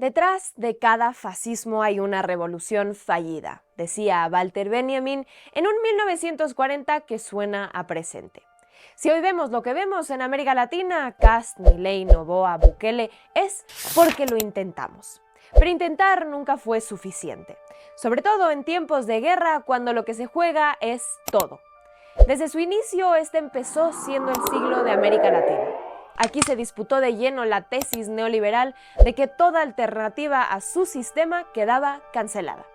Detrás de cada fascismo hay una revolución fallida, decía Walter Benjamin en un 1940 que suena a presente. Si hoy vemos lo que vemos en América Latina, Kast, Milei, Noboa, Bukele, es porque lo intentamos. Pero intentar nunca fue suficiente, sobre todo en tiempos de guerra cuando lo que se juega es todo. Desde su inicio, este empezó siendo el siglo de América Latina. Aquí se disputó de lleno la tesis neoliberal de que toda alternativa a su sistema quedaba cancelada.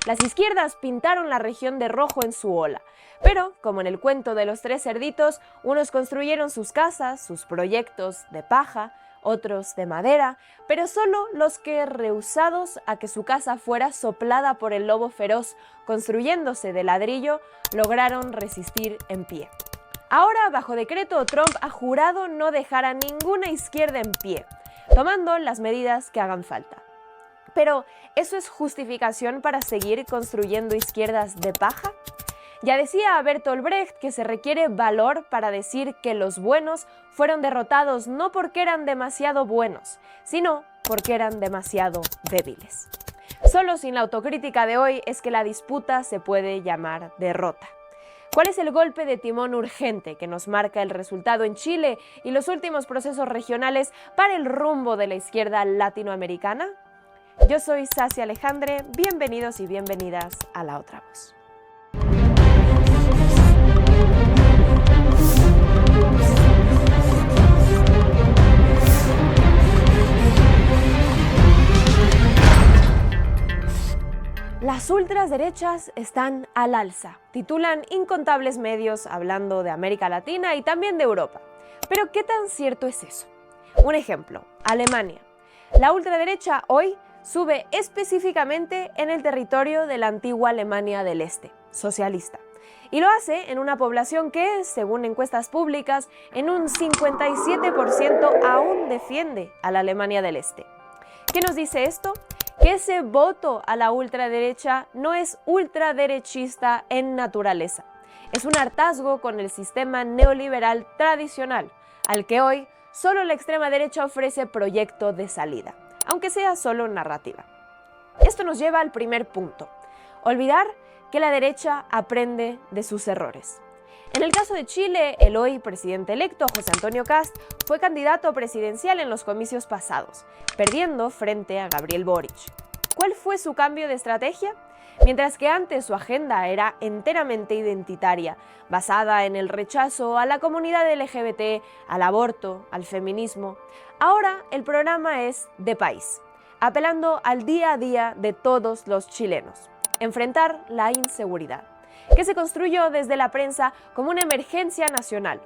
Las izquierdas pintaron la región de rojo en su ola, pero, como en el cuento de los tres cerditos, unos construyeron sus casas, sus proyectos de paja, otros de madera, pero solo los que, rehusados a que su casa fuera soplada por el lobo feroz, construyéndose de ladrillo, lograron resistir en pie. Ahora, bajo decreto, Trump ha jurado no dejar a ninguna izquierda en pie, tomando las medidas que hagan falta. Pero, ¿eso es justificación para seguir construyendo izquierdas de paja? Ya decía Bertolt Brecht que se requiere valor para decir que los buenos fueron derrotados no porque eran demasiado buenos, sino porque eran demasiado débiles. Solo sin la autocrítica de hoy es que la disputa se puede llamar derrota. ¿Cuál es el golpe de timón urgente que nos marca el resultado en Chile y los últimos procesos regionales para el rumbo de la izquierda latinoamericana? Yo soy Sassy Alejandre, bienvenidos y bienvenidas a La Otra Voz. Las ultraderechas están al alza, titulan incontables medios hablando de América Latina y también de Europa. Pero ¿qué tan cierto es eso? Un ejemplo, Alemania. La ultraderecha hoy sube específicamente en el territorio de la antigua Alemania del Este, socialista. Y lo hace en una población que, según encuestas públicas, en un 57% aún defiende a la Alemania del Este. ¿Qué nos dice esto? Que ese voto a la ultraderecha no es ultraderechista en naturaleza. Es un hartazgo con el sistema neoliberal tradicional, al que hoy solo la extrema derecha ofrece proyecto de salida, aunque sea solo narrativa. Esto nos lleva al primer punto: olvidar que la derecha aprende de sus errores. En el caso de Chile, el hoy presidente electo, José Antonio Kast, fue candidato presidencial en los comicios pasados, perdiendo frente a Gabriel Boric. ¿Cuál fue su cambio de estrategia? Mientras que antes su agenda era enteramente identitaria, basada en el rechazo a la comunidad LGBT, al aborto, al feminismo, ahora el programa es de país, apelando al día a día de todos los chilenos: enfrentar la inseguridad, que se construyó desde la prensa como una emergencia nacional,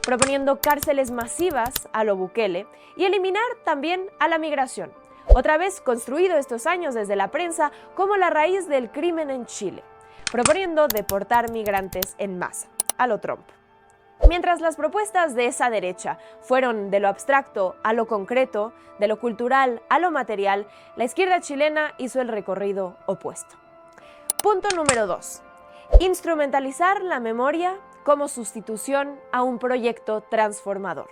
proponiendo cárceles masivas a lo Bukele y eliminar también a la migración, otra vez construido estos años desde la prensa como la raíz del crimen en Chile, proponiendo deportar migrantes en masa, a lo Trump. Mientras las propuestas de esa derecha fueron de lo abstracto a lo concreto, de lo cultural a lo material, la izquierda chilena hizo el recorrido opuesto. Punto número 2. Instrumentalizar la memoria como sustitución a un proyecto transformador.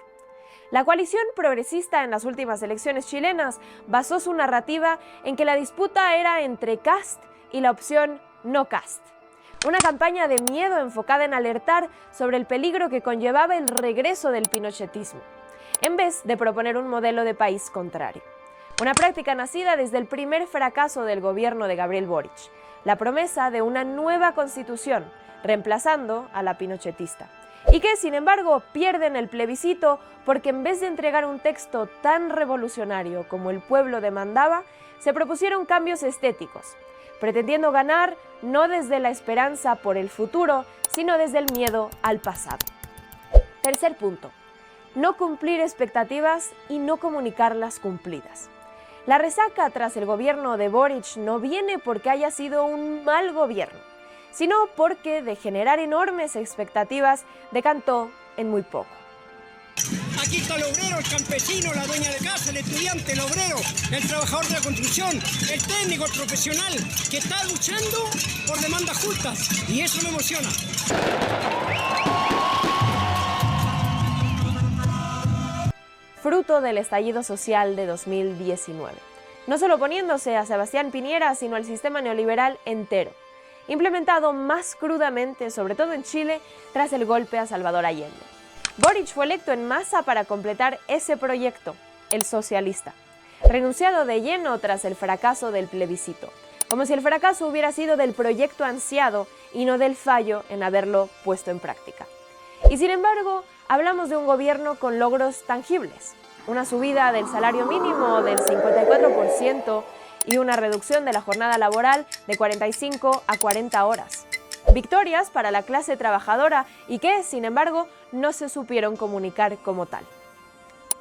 La coalición progresista en las últimas elecciones chilenas basó su narrativa en que la disputa era entre Kast y la opción no Kast. Una campaña de miedo enfocada en alertar sobre el peligro que conllevaba el regreso del pinochetismo, en vez de proponer un modelo de país contrario. Una práctica nacida desde el primer fracaso del gobierno de Gabriel Boric, la promesa de una nueva constitución, reemplazando a la pinochetista, y que, sin embargo, pierden el plebiscito porque en vez de entregar un texto tan revolucionario como el pueblo demandaba, se propusieron cambios estéticos, pretendiendo ganar no desde la esperanza por el futuro, sino desde el miedo al pasado. Tercer punto: no cumplir expectativas y no comunicar las cumplidas. La resaca tras el gobierno de Boric no viene porque haya sido un mal gobierno, sino porque de generar enormes expectativas decantó en muy poco. Aquí está el obrero, el campesino, la dueña de casa, el estudiante, el obrero, el trabajador de la construcción, el técnico, el profesional, que está luchando por demandas justas, y eso me emociona. Fruto del estallido social de 2019. no solo oponiéndose a Sebastián Piñera, sino al sistema neoliberal entero, implementado más crudamente, sobre todo en Chile, tras el golpe a Salvador Allende. Boric fue electo en masa para completar ese proyecto, el socialista, renunciado de lleno tras el fracaso del plebiscito, como si el fracaso hubiera sido del proyecto ansiado y no del fallo en haberlo puesto en práctica. Y sin embargo, hablamos de un gobierno con logros tangibles, una subida del salario mínimo del 54% y una reducción de la jornada laboral de 45 a 40 horas. Victorias para la clase trabajadora y que, sin embargo, no se supieron comunicar como tal.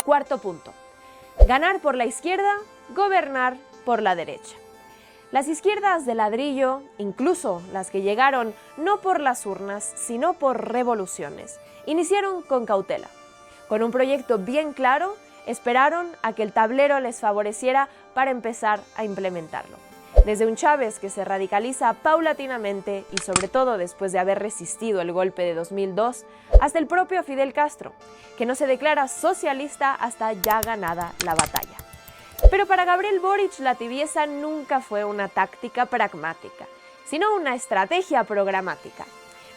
Cuarto punto. Ganar por la izquierda, gobernar por la derecha. Las izquierdas de ladrillo, incluso las que llegaron no por las urnas, sino por revoluciones, iniciaron con cautela. Con un proyecto bien claro, esperaron a que el tablero les favoreciera para empezar a implementarlo. Desde un Chávez que se radicaliza paulatinamente y sobre todo después de haber resistido el golpe de 2002, hasta el propio Fidel Castro, que no se declara socialista hasta ya ganada la batalla. Pero para Gabriel Boric la tibieza nunca fue una táctica pragmática, sino una estrategia programática,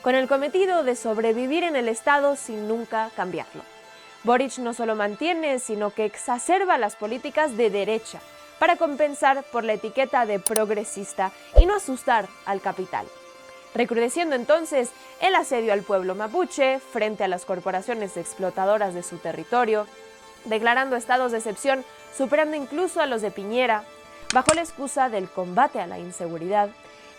con el cometido de sobrevivir en el Estado sin nunca cambiarlo. Boric no solo mantiene, sino que exacerba las políticas de derecha, para compensar por la etiqueta de progresista y no asustar al capital, recrudeciendo entonces el asedio al pueblo mapuche frente a las corporaciones explotadoras de su territorio, declarando estados de excepción superando incluso a los de Piñera, bajo la excusa del combate a la inseguridad,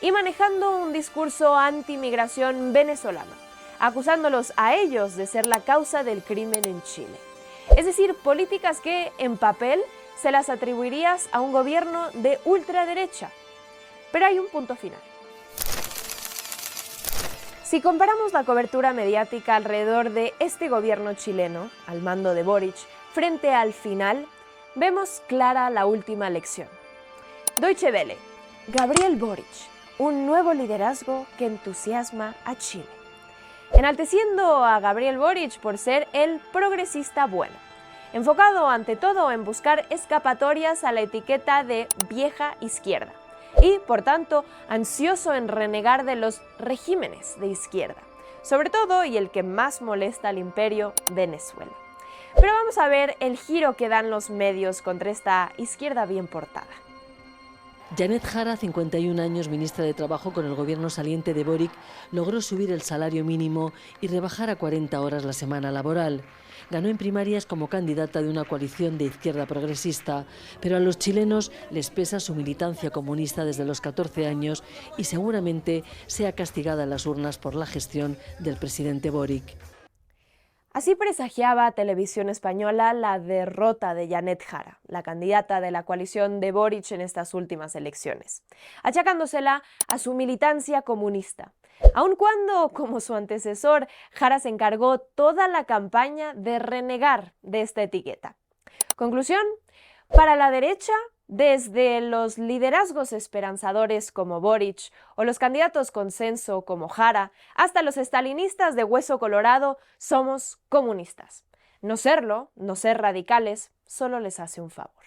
y manejando un discurso anti-migración venezolana, acusándolos a ellos de ser la causa del crimen en Chile. Es decir, políticas que, en papel, se las atribuirías a un gobierno de ultraderecha. Pero hay un punto final. Si comparamos la cobertura mediática alrededor de este gobierno chileno, al mando de Boric, frente al final, vemos clara la última lección. Deutsche Welle, Gabriel Boric, un nuevo liderazgo que entusiasma a Chile. Enalteciendo a Gabriel Boric por ser el progresista bueno, enfocado ante todo en buscar escapatorias a la etiqueta de vieja izquierda y, por tanto, ansioso en renegar de los regímenes de izquierda, sobre todo y el que más molesta al imperio, Venezuela. Pero vamos a ver el giro que dan los medios contra esta izquierda bien portada. Janet Jara, 51 años, ministra de Trabajo con el gobierno saliente de Boric, logró subir el salario mínimo y rebajar a 40 horas la semana laboral. Ganó en primarias como candidata de una coalición de izquierda progresista, pero a los chilenos les pesa su militancia comunista desde los 14 años y seguramente sea castigada en las urnas por la gestión del presidente Boric. Así presagiaba Televisión Española la derrota de Janet Jara, la candidata de la coalición de Boric en estas últimas elecciones, achacándosela a su militancia comunista, aun cuando, como su antecesor, Jara se encargó toda la campaña de renegar de esta etiqueta. Conclusión, para la derecha, desde los liderazgos esperanzadores como Boric o los candidatos consenso como Jara, hasta los estalinistas de hueso colorado, somos comunistas. No serlo, no ser radicales, solo les hace un favor.